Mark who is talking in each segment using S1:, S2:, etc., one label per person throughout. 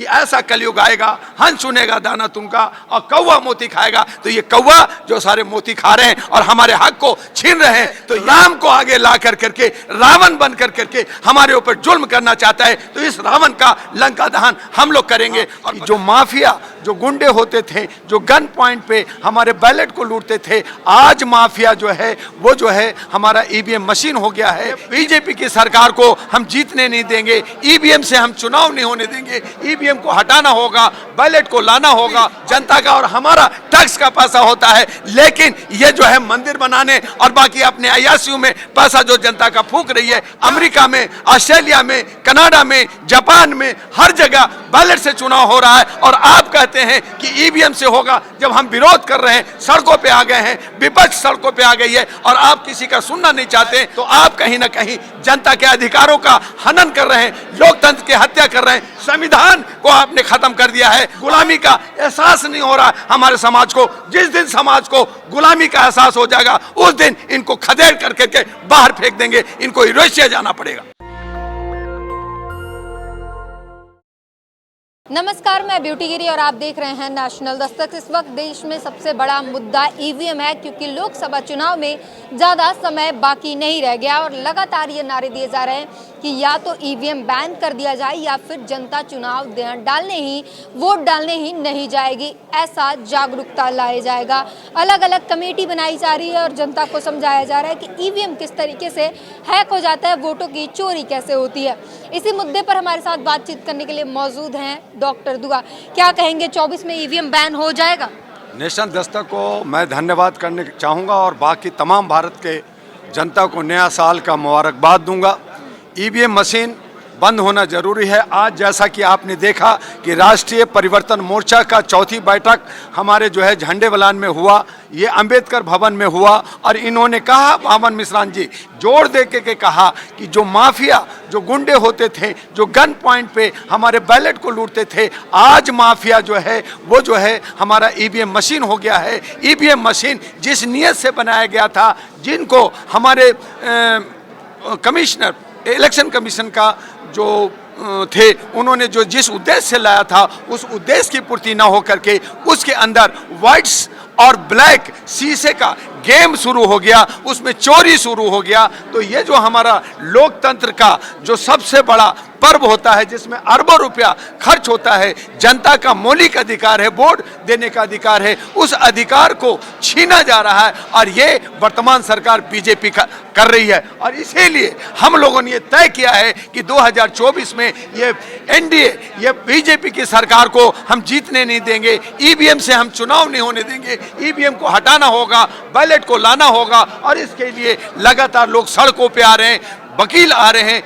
S1: कि ऐसा कलयुग आएगा, हंस सुनेगा दाना तुमका और कौवा मोती खाएगा। तो ये कौवा जो सारे मोती खा रहे हैं और हमारे हक को छीन रहे हैं, तो राम को आगे ला कर करके रावण बन कर करके हमारे ऊपर जुल्म करना चाहता है। तो इस रावण का लंका दहन हम लोग करेंगे। और जो माफिया, जो गुंडे होते थे, जो गन पॉइंट पे हमारे बैलेट को लूटते थे, आज माफिया जो है वो जो है हमारा ईवीएम मशीन हो गया है। बीजेपी की सरकार को हम जीतने नहीं देंगे, ईवीएम से हम चुनाव नहीं होने देंगे। ईवीएम को हटाना होगा, बैलेट को लाना होगा। जनता का और हमारा टैक्स का पैसा होता है, लेकिन ये जो है मंदिर बनाने और बाकी अपने अयाशियों में पैसा जो जनता का फूंक रही है। अमेरिका में, ऑस्ट्रेलिया में, कनाडा में, जापान में, हर जगह बैलेट से चुनाव हो रहा है और आप कहते हैं कि ईवीएम से होगा। जब हम विरोध कर रहे हैं, सड़कों पे आ गए हैं, विपक्ष सड़कों पे आ गई है और आप किसी का सुनना नहीं चाहते, तो आप कहीं ना कहीं जनता के अधिकारों का हनन कर रहे हैं, लोकतंत्र की हत्या कर रहे हैं। संविधान को आपने खत्म कर दिया है। गुलामी का एहसास नहीं हो रहा हमारे समाज को। जिस दिन समाज को गुलामी का एहसास हो जाएगा, उस दिन इनको खदेड़ करके बाहर फेंक देंगे, इनको यूरेशिया जाना पड़ेगा।
S2: नमस्कार, मैं ब्यूटी गिरी और आप देख रहे हैं नेशनल दस्तक। इस वक्त देश में सबसे बड़ा मुद्दा ईवीएम है, क्योंकि लोकसभा चुनाव में ज़्यादा समय बाकी नहीं रह गया और लगातार ये नारे दिए जा रहे हैं कि या तो ईवीएम बैन कर दिया जाए या फिर जनता चुनाव वोट डालने ही नहीं जाएगी। ऐसा जागरूकता लाया जाएगा। अलग अलग कमेटी बनाई जा रही है और जनता को समझाया जा रहा है कि ईवीएम किस तरीके से हैक हो जाता है, वोटों की चोरी कैसे होती है। इसी मुद्दे पर हमारे साथ बातचीत करने के लिए मौजूद हैं डॉक्टर दुआ। क्या कहेंगे, 24 में ईवीएम बैन हो जाएगा?
S1: नेशनल दस्तक को मैं धन्यवाद करने चाहूँगा और बाकी तमाम भारत के जनता को नया साल का मुबारकबाद दूंगा। ईवीएम मशीन बंद होना जरूरी है। आज जैसा कि आपने देखा कि राष्ट्रीय परिवर्तन मोर्चा का चौथी बैठक हमारे जो है झंडे वलान में हुआ, ये अंबेडकर भवन में हुआ और इन्होंने कहा, पावन मिश्रान जी जोर दे के कहा कि जो माफिया, जो गुंडे होते थे, जो गन पॉइंट पे हमारे बैलेट को लूटते थे, आज माफिया जो है वो जो है हमारा ईवीएम मशीन हो गया है। ईवीएम मशीन जिस नियत से बनाया गया था, जिनको हमारे कमिश्नर, इलेक्शन कमीशन का जो थे, उन्होंने जो जिस उद्देश्य से लाया था, उस उद्देश्य की पूर्ति न हो करके उसके अंदर व्हाइट्स और ब्लैक शीशे का गेम शुरू हो गया, उसमें चोरी शुरू हो गया। तो ये जो हमारा लोकतंत्र का जो सबसे बड़ा पर्व होता है, जिसमें अरबों रुपया खर्च होता है, जनता का मौलिक अधिकार है, वोट देने का अधिकार है, उस अधिकार को छीना जा रहा है और ये वर्तमान सरकार बीजेपी का कर रही है। और इसीलिए हम लोगों ने ये तय किया है कि 2024 में ये एनडीए, ये बीजेपी की सरकार को हम जीतने नहीं देंगे, ईवीएम से हम चुनाव नहीं होने देंगे। ईवीएम को हटाना होगा, बैलेट को लाना होगा और इसके लिए लगातार लोग सड़कों पे आ रहे हैं, वकील आ रहे हैं,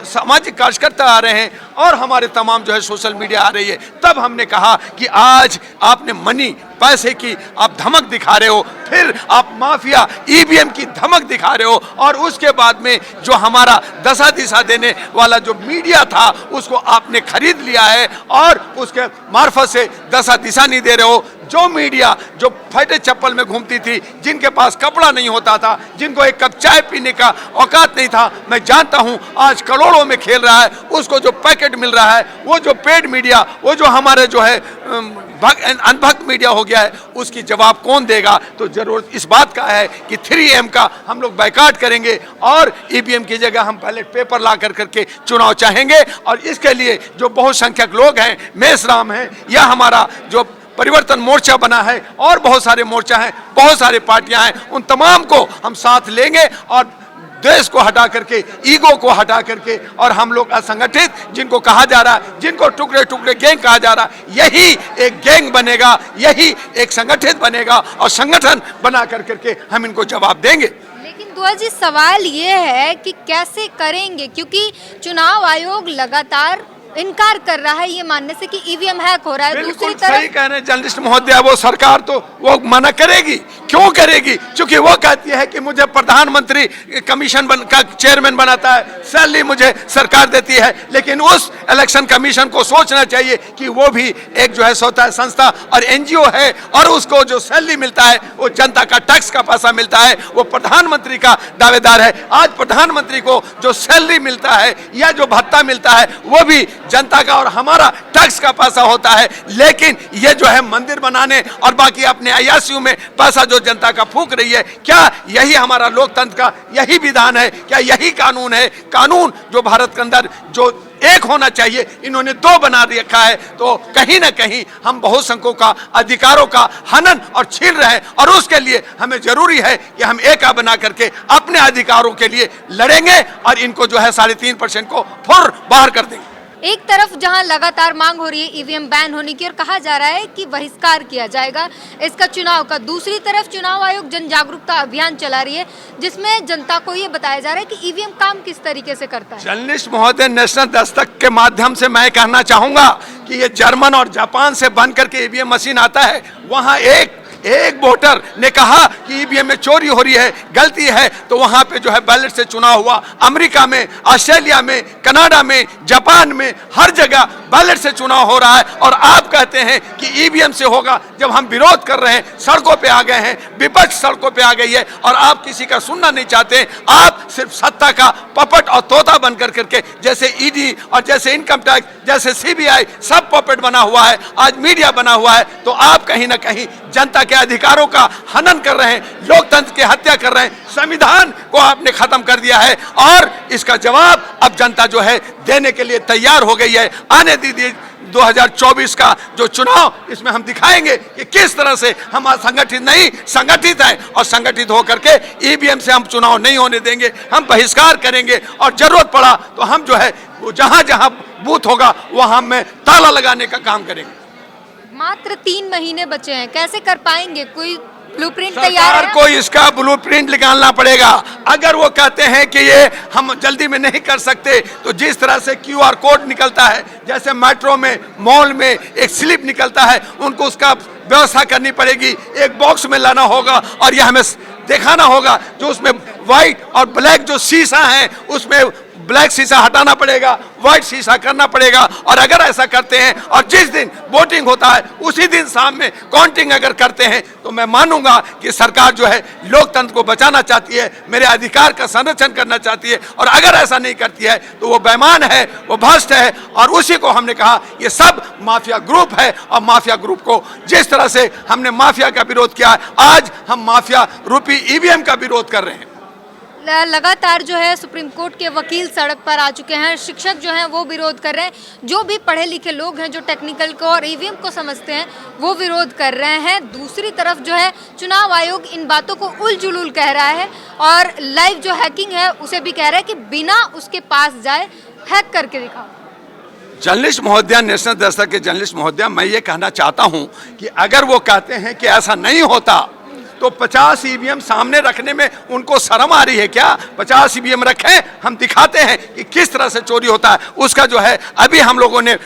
S1: सामाजिक कार्यकर्ता आ रहे हैं और हमारे तमाम जो है सोशल मीडिया आ रही है। तब हमने कहा कि आज आपने मनी, पैसे की आप धमक दिखा रहे हो, फिर आप माफिया ईवीएम की धमक दिखा रहे हो और उसके बाद में जो हमारा दशा दिशा देने वाला जो मीडिया था, उसको आपने खरीद लिया है और उसके मार्फत से दशा दिशा नहीं दे रहे हो। जो मीडिया जो फटे चप्पल में घूमती थी, जिनके पास कपड़ा नहीं होता था, जिनको एक कप चाय पीने का औकात नहीं था, मैं जानता हूं आज करोड़ों में खेल रहा है, उसको जो पैकेट मिल रहा है, वो जो पेड मीडिया, वो जो हमारे जो है अनभक्त मीडिया हो गया है, उसकी जवाब कौन देगा? तो जरूरत इस बात का है कि 3M का हम लोग बायकॉट करेंगे और ईवीएम की जगह हम बैलेट पेपर ला करके चुनाव चाहेंगे। और इसके लिए जो बहुसंख्यक लोग हैं, मेषराम हैं या हमारा जो परिवर्तन मोर्चा बना है और बहुत सारे मोर्चा हैं, बहुत सारे पार्टियां हैं, उन तमाम को हम साथ लेंगे और देश को हटा करके, ईगो को हटा करके, और हम लोग असंगठित जिनको कहा जा रहा है, जिनको टुकड़े टुकड़े गैंग कहा जा रहा है, यही एक गैंग बनेगा, यही एक संगठित बनेगा और संगठन बना करके हम इनको जवाब देंगे।
S2: लेकिन दुआ जी, सवाल ये है कि कैसे करेंगे, क्योंकि चुनाव आयोग लगातार इनकार कर रहा है ये मानने से कि ईवीएम हैक हो रहा है। दूसरी तरफ
S1: सही कह रहे हैं जर्नलिस्ट महोदय, वो सरकार तो वो मना करेगी, क्यों करेगी? क्योंकि वो कहती है कि मुझे प्रधानमंत्री कमीशन का चेयरमैन बनाता है, सैलरी मुझे सरकार देती है। लेकिन उस इलेक्शन कमीशन को सोचना चाहिए कि वो भी एक जो है स्वतः संस्था और एनजीओ है और उसको जो सैलरी मिलता है वो जनता का टैक्स का पैसा मिलता है, वो प्रधानमंत्री का दावेदार है। आज प्रधानमंत्री को जो सैलरी मिलता है या जो भत्ता मिलता है, वो भी जनता का और हमारा टैक्स का पैसा होता है। लेकिन ये जो है मंदिर बनाने और बाकी अपने अयाशियों में पैसा जो जनता का फूंक रही है, क्या यही हमारा लोकतंत्र का यही विधान है? क्या यही कानून है? कानून जो भारत के अंदर जो एक होना चाहिए, इन्होंने दो बना रखा है। तो कहीं ना कहीं हम बहुसंख्यकों का अधिकारों का हनन और छीन रहे हैं, और उसके लिए हमें जरूरी है कि हम एका बना करके अपने अधिकारों के लिए लड़ेंगे और इनको जो है 3.5% को फुर बाहर कर देंगे।
S2: एक तरफ जहां लगातार मांग हो रही है ईवीएम बैन होने की और कहा जा रहा है कि बहिष्कार किया जाएगा इसका चुनाव का, दूसरी तरफ चुनाव आयोग जन जागरूकता अभियान चला रही है जिसमें जनता को ये बताया जा रहा है कि ईवीएम काम किस तरीके से करता है।
S1: जर्नलिस्ट महोदय, नेशनल दस्तक के माध्यम से मैं कहना चाहूंगा कि ये जर्मन और जापान से बन करके ईवीएम मशीन आता है, वहां एक वोटर ने कहा कि ईवीएम में चोरी हो रही है, गलती है, तो वहां पे जो है बैलेट से चुनाव हुआ। अमेरिका में, ऑस्ट्रेलिया में, कनाडा में, जापान में, हर जगह बैलेट से चुनाव हो रहा है। और आप कहते हैं कि ईवीएम से होगा, जब हम विरोध कर रहे हैं, सड़कों पे आ गए हैं, विपक्ष सड़कों पे आ गई है और आप किसी का सुनना नहीं चाहते। आप सिर्फ सत्ता का पपट और तोता बनकर करके, जैसे ईडी और जैसे इनकम टैक्स, जैसे सीबीआई, सब पपट बना हुआ है, आज मीडिया बना हुआ है। तो आप कहीं ना कहीं जनता के अधिकारों का हनन कर रहे हैं, लोकतंत्र की हत्या कर रहे हैं, संविधान को आपने खत्म कर दिया है और इसका जवाब अब जनता जो है देने के लिए तैयार हो गई है। आने दीजिए 2024 का जो चुनाव, इसमें हम दिखाएंगे कि किस तरह से हम असंगठित नहीं, संगठित है, और संगठित होकर के ईवीएम से हम चुनाव नहीं होने देंगे। हम बहिष्कार करेंगे और जरूरत पड़ा तो हम जो है जहां जहां बूथ होगा वहां में ताला लगाने का काम करेंगे।
S2: मात्र 3 महीने बचे हैं, कैसे कर पाएंगे? कोई ब्लूप्रिंट तैयार है?
S1: सरकार को इसका ब्लूप्रिंट निकालना पड़ेगा। अगर वो कहते हैं कि ये हम जल्दी में नहीं कर सकते, तो जिस तरह से क्यूआर कोड निकलता है, जैसे मेट्रो में, मॉल में एक स्लिप निकलता है, उनको उसका व्यवस्था करनी पड़ेगी, एक बॉक्स में लाना होगा और यह हमें दिखाना होगा जो उसमें व्हाइट और ब्लैक जो शीशा है, उसमें ब्लैक शीशा हटाना पड़ेगा, व्हाइट शीशा करना पड़ेगा। और अगर ऐसा करते हैं और जिस दिन वोटिंग होता है उसी दिन शाम में काउंटिंग अगर करते हैं, तो मैं मानूंगा कि सरकार जो है लोकतंत्र को बचाना चाहती है, मेरे अधिकार का संरक्षण करना चाहती है। और अगर ऐसा नहीं करती है तो वो बेईमान है, वो भ्रष्ट है। और उसी को हमने कहा ये सब माफिया ग्रुप है, और माफिया ग्रुप को जिस तरह से हमने माफिया का विरोध किया, आज हम माफिया रूपी ईवीएम का विरोध कर रहे हैं।
S2: लगातार जो है सुप्रीम कोर्ट के वकील सड़क पर आ चुके हैं, शिक्षक जो हैं वो विरोध कर रहे हैं, जो भी पढ़े लिखे लोग हैं जो टेक्निकल को और ईवीएम को समझते हैं वो विरोध कर रहे हैं। दूसरी तरफ जो है चुनाव आयोग इन बातों को उलझुल कह रहा है और लाइव जो हैकिंग है उसे भी कह रहा है कि बिना उसके पास जाए हैक करके दिखाओ।
S1: जर्नलिस्ट महोदया, नेशनल दस्तक के जर्नलिस्ट महोदया, मैं ये कहना चाहता हूं कि अगर वो कहते हैं कि ऐसा नहीं होता तो 50 ईवीएम सामने रखने में उनको शर्म आ रही है क्या? 50 ईवीएम रखें, हम दिखाते हैं कि किस तरह से चोरी होता है। उसका जो है अभी हम लोगों ने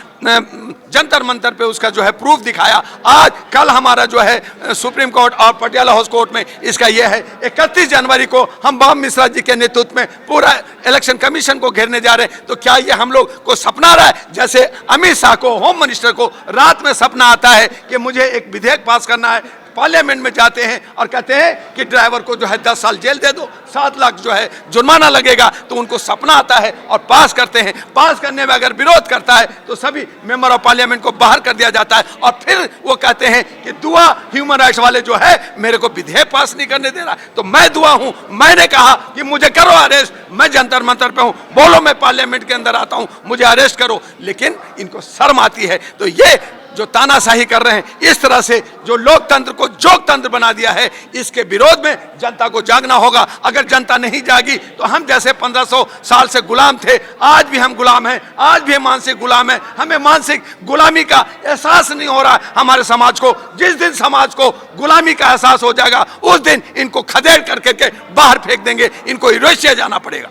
S1: जंतर मंतर पे उसका जो है प्रूफ दिखाया। आज कल हमारा जो है सुप्रीम कोर्ट और पटियाला हाउस कोर्ट में इसका यह है। 31 जनवरी को हम बम मिश्रा जी के नेतृत्व में पूरा इलेक्शन कमीशन को घेरने जा रहे हैं। तो क्या ये हम लोग को सपना रहा है? जैसे अमित शाह को, होम मिनिस्टर को रात में सपना आता है कि मुझे एक विधेयक पास करना है, पार्लियामेंट में जाते हैं और कहते हैं कि ड्राइवर को जो है 10 साल जेल दे दो, 7 लाख जो है जुर्माना लगेगा। तो उनको सपना आता है और पास करते हैं। पास करने में अगर विरोध करता है तो सभी मेंबर ऑफ पार्लियामेंट को बाहर कर दिया जाता है। और फिर वो कहते हैं कि दुआ ह्यूमन राइट्स वाले जो है मेरे को विधेयक पास नहीं करने दे रहा। तो मैं दुआ हूं, मैंने कहा कि मुझे करो अरेस्ट, मैं जंतर मंतर पे हूं, बोलो मैं पार्लियामेंट के अंदर आता हूं, मुझे अरेस्ट करो। लेकिन इनको शर्म आती है। तो ये जो तानाशाही कर रहे हैं, इस तरह से जो लोकतंत्र को जोगतंत्र बना दिया है, इसके विरोध में जनता को जागना होगा। अगर जनता नहीं जागी तो हम जैसे 1500 साल से गुलाम थे, आज भी हम गुलाम हैं, आज भी हम मानसिक गुलाम हैं। हमें मानसिक गुलामी का एहसास नहीं हो रहा हमारे समाज को। जिस दिन समाज को गुलामी का एहसास हो जाएगा उस दिन इनको खदेड़ करके बाहर फेंक देंगे, इनको यूरेशिया जाना पड़ेगा।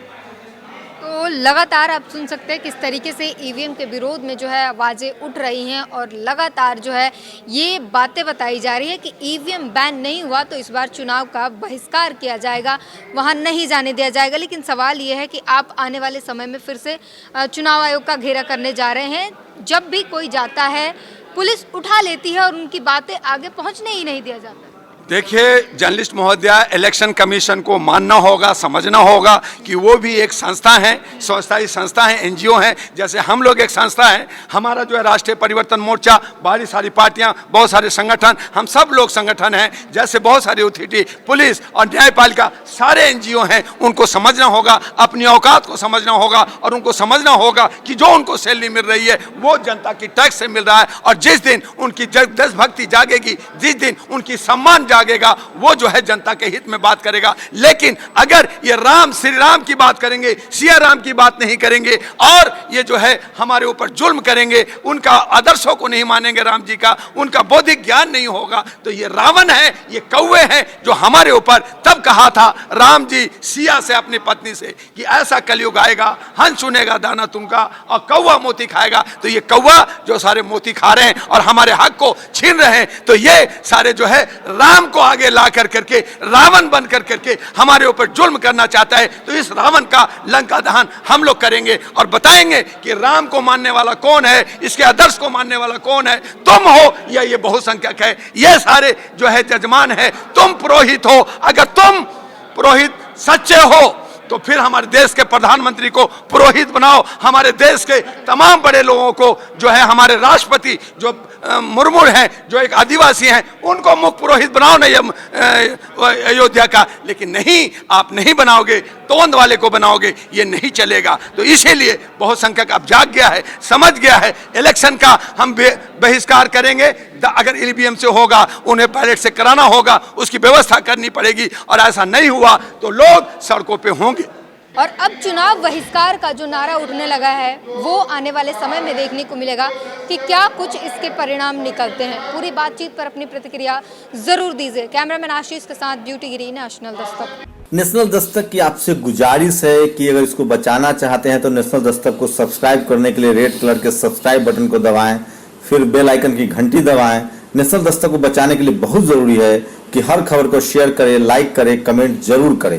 S2: तो लगातार आप सुन सकते हैं किस तरीके से ईवीएम के विरोध में जो है आवाज़ें उठ रही हैं और लगातार जो है ये बातें बताई जा रही है कि ईवीएम बैन नहीं हुआ तो इस बार चुनाव का बहिष्कार किया जाएगा, वहां नहीं जाने दिया जाएगा। लेकिन सवाल ये है कि आप आने वाले समय में फिर से चुनाव आयोग का घेरा करने जा रहे हैं। जब भी कोई जाता है पुलिस उठा लेती है और उनकी बातें आगे पहुँचने ही नहीं दिया जाता।
S1: देखिए जर्नलिस्ट महोदया, इलेक्शन कमीशन को मानना होगा, समझना होगा कि वो भी एक संस्था है, स्वयंसेवी संस्था है, एनजीओ है। जैसे हम लोग एक संस्था है, हमारा जो है राष्ट्रीय परिवर्तन मोर्चा, बड़ी सारी पार्टियां, बहुत सारे संगठन, हम सब लोग संगठन हैं। जैसे बहुत सारी अथॉरिटी, पुलिस और न्यायपालिका, सारे एनजीओ हैं। उनको समझना होगा, अपनी औकात को समझना होगा और उनको समझना होगा कि जो उनको सैलरी मिल रही है वो जनता की टैक्स से मिल रहा है। और जिस दिन उनकी देशभक्ति जागेगी, जिस दिन उनकी सम्मान जागेगा, वो जो है जनता के हित में बात करेगा। लेकिन अगर ये राम, श्री राम की बात करेंगे, सिया राम की बात नहीं करेंगे और ये जो है हमारे ऊपर जुल्म करेंगे, उनका आदर्शों को नहीं मानेंगे, राम जी का, उनका बौद्धिक ज्ञान नहीं होगा, तो ये रावण है, ये कौवे हैं जो हमारे ऊपर तब कहा था राम जी सिया से, अपनी पत्नी से, कि ऐसा कलयुग आएगा, हंस सुनेगा दाना तुमका और कौवा मोती खाएगा। तो ये कौवा जो सारे मोती खा रहे हैं और हमारे हक को छीन रहे हैं, तो ये सारे जो है राम को आगे ला कर करके, रावण बन कर करके हमारे ऊपर जुल्म करना चाहता है। तो इस रावण का लंका दहन हम लोग करेंगे और बताएंगे कि राम को मानने वाला कौन है, इसके आदर्श को मानने वाला कौन है, तुम हो या ये बहुसंख्यक है। ये सारे जो है जजमान है, तुम पुरोहित हो। अगर तुम पुरोहित सच्चे हो तो फिर हमारे देश के प्रधानमंत्री को पुरोहित बनाओ, हमारे देश के तमाम बड़े लोगों को, जो है हमारे राष्ट्रपति जो मुर्मू हैं, जो एक आदिवासी हैं, उनको मुख्य पुरोहित बनाओ ना अयोध्या का। लेकिन नहीं, आप नहीं बनाओगे, तोंद वाले को बनाओगे, ये नहीं चलेगा। तो इसीलिए बहुसंख्यक अब जाग गया है, समझ गया है। इलेक्शन का हम बहिष्कार करेंगे, अगर ईवीएम से होगा, उन्हें बैलेट से कराना होगा, उसकी व्यवस्था करनी पड़ेगी। और ऐसा नहीं हुआ तो लोग सड़कों पे होंगे।
S2: और अब चुनाव बहिष्कार का जो नारा उठने लगा है, वो आने वाले समय में देखने को मिलेगा कि क्या कुछ इसके परिणाम निकलते हैं। पूरी बातचीत पर अपनी प्रतिक्रिया जरूर दीजिए। कैमरामैन आशीष के साथ ब्यूटी गिरी, नेशनल दस्तक।
S3: नेशनल दस्तक की आपसे गुजारिश है कि अगर इसको बचाना चाहते हैं तो नेशनल दस्तक को सब्सक्राइब करने के लिए रेड कलर के सब्सक्राइब बटन को दबाएं, फिर बेल आइकन की घंटी दबाएं। नेशनल दस्तक को बचाने के लिए बहुत जरूरी है कि हर खबर को शेयर करें, लाइक करें, कमेंट जरूर करें।